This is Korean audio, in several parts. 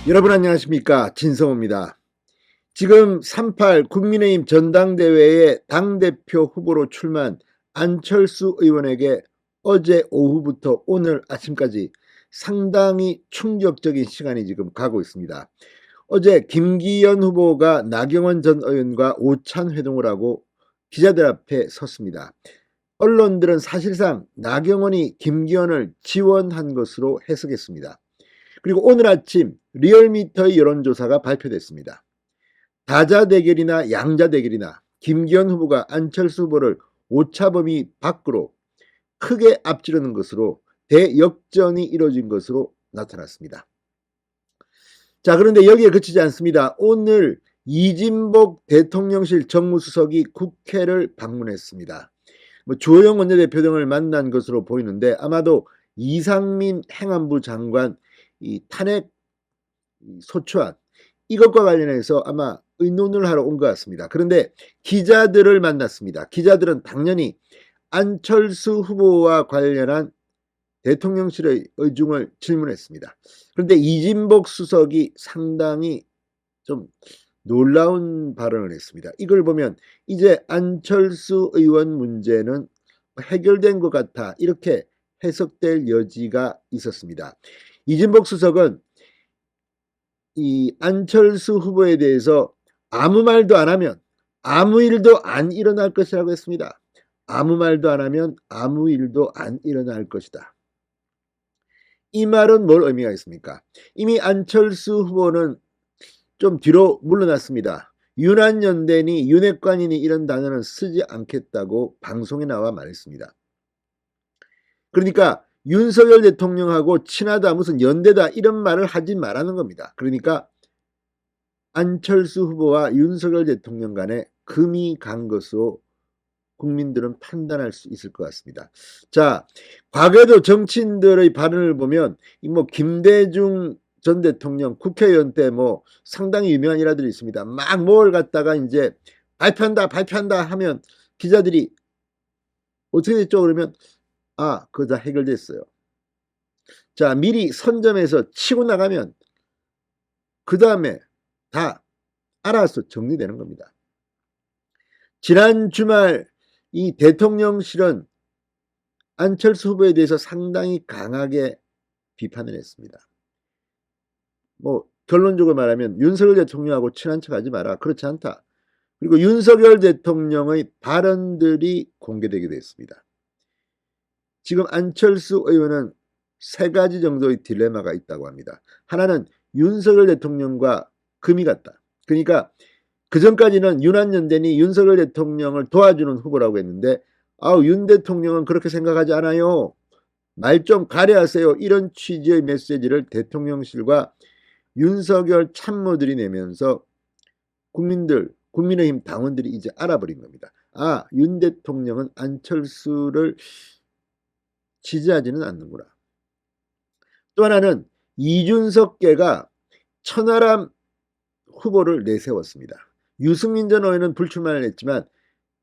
여러분 안녕하십니까, 진성호입니다. 지금 3.8 국민의힘 전당대회에 당대표 후보로 출마한 안철수 의원에게 어제 오후부터 오늘 아침까지 상당히 충격적인 시간이 지금 가고 있습니다. 어제 김기현 후보가 나경원 전 의원과 오찬 회동을 하고 기자들 앞에 섰습니다. 언론들은 사실상 나경원이 김기현을 지원한 것으로 해석했습니다. 그리고 오늘 아침 리얼미터의 여론조사가 발표됐습니다. 다자 대결이나 양자 대결이나 김기현 후보가 안철수 후보를 오차범위 밖으로 크게 앞지르는 것으로 대역전이 이뤄진 것으로 나타났습니다. 자, 그런데 여기에 그치지 않습니다. 오늘 이진복 대통령실 정무수석이 국회를 방문했습니다. 주호영 원내대표 등을 만난 것으로 보이는데 아마도 이상민 행안부 장관 이 탄핵 소추안 이것과 관련해서 아마 의논을 하러 온 것 같습니다. 그런데 기자들을 만났습니다. 기자들은 당연히 안철수 후보와 관련한 대통령실의 의중을 질문했습니다. 그런데 이진복 수석이 상당히 좀 놀라운 발언을 했습니다. 이걸 보면 이제 안철수 의원 문제는 해결된 것 같아 이렇게 해석될 여지가 있었습니다. 이진복 수석은 이 안철수 후보에 대해서 아무 말도 안 하면 아무 일도 안 일어날 것이라고 했습니다. 아무 말도 안 하면 아무 일도 안 일어날 것이다. 이 말은 뭘 의미가 있습니까? 이미 안철수 후보는 좀 뒤로 물러났습니다. 윤한연대니 윤핵관이니 이런 단어는 쓰지 않겠다고 방송에 나와 말했습니다. 그러니까 윤석열 대통령하고 친하다 무슨 연대다 이런 말을 하지 말라는 겁니다. 그러니까 안철수 후보와 윤석열 대통령 간에 금이 간 것으로 국민들은 판단할 수 있을 것 같습니다. 자, 과거에도 정치인들의 발언을 보면 김대중 전 대통령 국회의원 때 상당히 유명한 일화들이 있습니다. 막 뭘 갖다가 이제 발표한다 하면 기자들이 어떻게 됐죠? 그러면 그거 다 해결됐어요. 자, 미리 선점해서 치고 나가면 그 다음에 다 알아서 정리되는 겁니다. 지난 주말 이 대통령실은 안철수 후보에 대해서 상당히 강하게 비판을 했습니다. 결론적으로 말하면 윤석열 대통령하고 친한 척하지 마라. 그렇지 않다. 그리고 윤석열 대통령의 발언들이 공개되게 됐습니다. 지금 안철수 의원은 세 가지 정도의 딜레마가 있다고 합니다. 하나는 윤석열 대통령과 금이 같다. 그러니까 그전까지는 윤한연대니 윤석열 대통령을 도와주는 후보라고 했는데 윤 대통령은 그렇게 생각하지 않아요. 말 좀 가려하세요. 이런 취지의 메시지를 대통령실과 윤석열 참모들이 내면서 국민의힘 당원들이 이제 알아버린 겁니다. 윤 대통령은 안철수를 지지하지는 않는구나. 또 하나는 이준석계가 천하람 후보를 내세웠습니다. 유승민 전 의원은 불출마를 했지만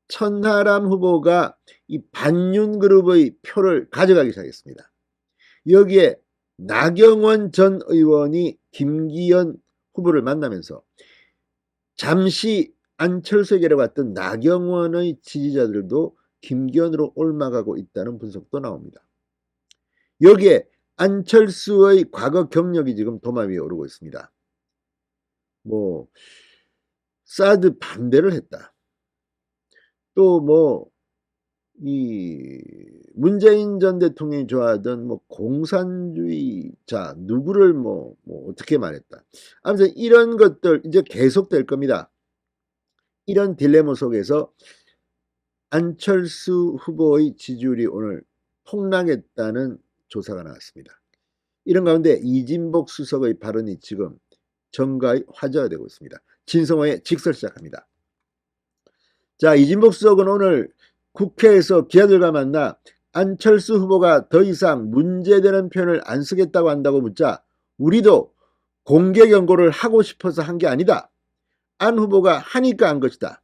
천하람 후보가 이 반윤 그룹의 표를 가져가기 시작했습니다. 여기에 나경원 전 의원이 김기현 후보를 만나면서 잠시 안철수에게로 갔던 나경원의 지지자들도 김기현으로 옮아가고 있다는 분석도 나옵니다. 여기에 안철수의 과거 경력이 지금 도마 위에 오르고 있습니다. 사드 반대를 했다. 또 이 문재인 전 대통령이 좋아하던 공산주의자 누구를 어떻게 말했다. 아무튼 이런 것들 이제 계속될 겁니다. 이런 딜레마 속에서 안철수 후보의 지지율이 오늘 폭락했다는 조사가 나왔습니다. 이런 가운데 이진복 수석의 발언이 지금 정가의 화제가 되고 있습니다. 진성호의 직설 시작합니다. 자, 이진복 수석은 오늘 국회에서 기자들과 만나 안철수 후보가 더 이상 문제되는 표현을 안 쓰겠다고 한다고 묻자 우리도 공개 경고를 하고 싶어서 한 게 아니다. 안 후보가 하니까 한 것이다.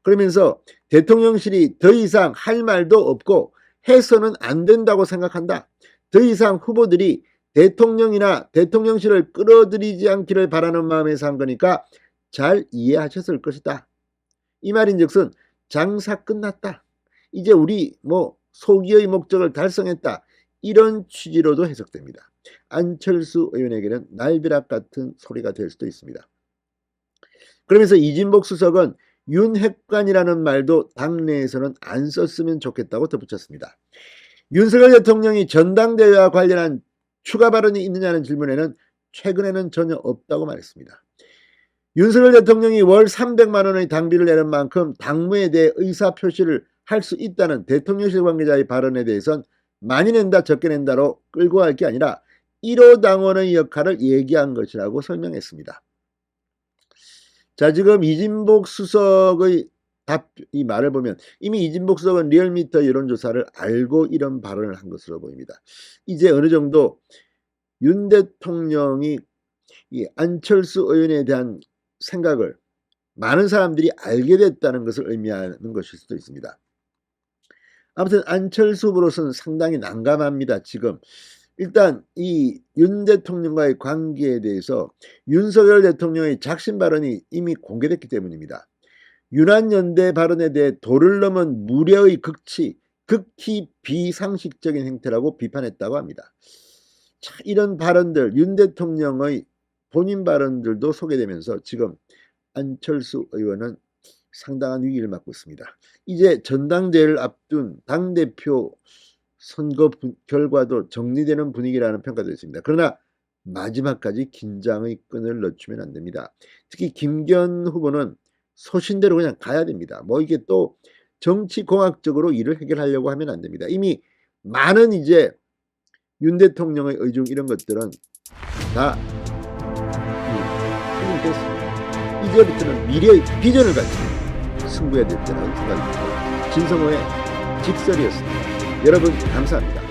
그러면서 대통령실이 더 이상 할 말도 없고 해서는 안 된다고 생각한다. 더 이상 후보들이 대통령이나 대통령실을 끌어들이지 않기를 바라는 마음에서 한 거니까 잘 이해하셨을 것이다. 이 말인즉슨 장사 끝났다. 이제 우리 소기의 목적을 달성했다. 이런 취지로도 해석됩니다. 안철수 의원에게는 날벼락 같은 소리가 될 수도 있습니다. 그러면서 이진복 수석은 윤핵관이라는 말도 당내에서는 안 썼으면 좋겠다고 덧붙였습니다. 윤석열 대통령이 전당대회와 관련한 추가 발언이 있느냐는 질문에는 최근에는 전혀 없다고 말했습니다. 윤석열 대통령이 월 300만 원의 당비를 내는 만큼 당무에 대해 의사표시를 할 수 있다는 대통령실 관계자의 발언에 대해선 많이 낸다 적게 낸다로 끌고 갈 게 아니라 1호 당원의 역할을 얘기한 것이라고 설명했습니다. 자, 지금 이진복 수석의 이 말을 보면 이미 이진복 수석은 리얼미터 여론조사를 알고 이런 발언을 한 것으로 보입니다. 이제 어느 정도 윤 대통령이 이 안철수 의원에 대한 생각을 많은 사람들이 알게 됐다는 것을 의미하는 것일 수도 있습니다. 아무튼 안철수 후보로서는 상당히 난감합니다. 지금 일단 이 윤 대통령과의 관계에 대해서 윤석열 대통령의 작심 발언이 이미 공개됐기 때문입니다. 윤한연대 발언에 대해 도를 넘은 무례의 극히 비상식적인 행태라고 비판했다고 합니다. 자, 이런 발언들, 윤 대통령의 본인 발언들도 소개되면서 지금 안철수 의원은 상당한 위기를 맞고 있습니다. 이제 전당대회를 앞둔 당대표 선거 결과도 정리되는 분위기라는 평가도 있습니다. 그러나 마지막까지 긴장의 끈을 놓치면 안 됩니다. 특히 김기현 후보는 소신대로 그냥 가야 됩니다. 이게 또 정치공학적으로 일을 해결하려고 하면 안 됩니다. 이미 많은 이제 윤 대통령의 의중 이런 것들은 다 됐습니다. 이제부터는 미래의 비전을 가지고 승부해야 될 때라고 생각합니다. 진성호의 직설이었습니다. 여러분 감사합니다.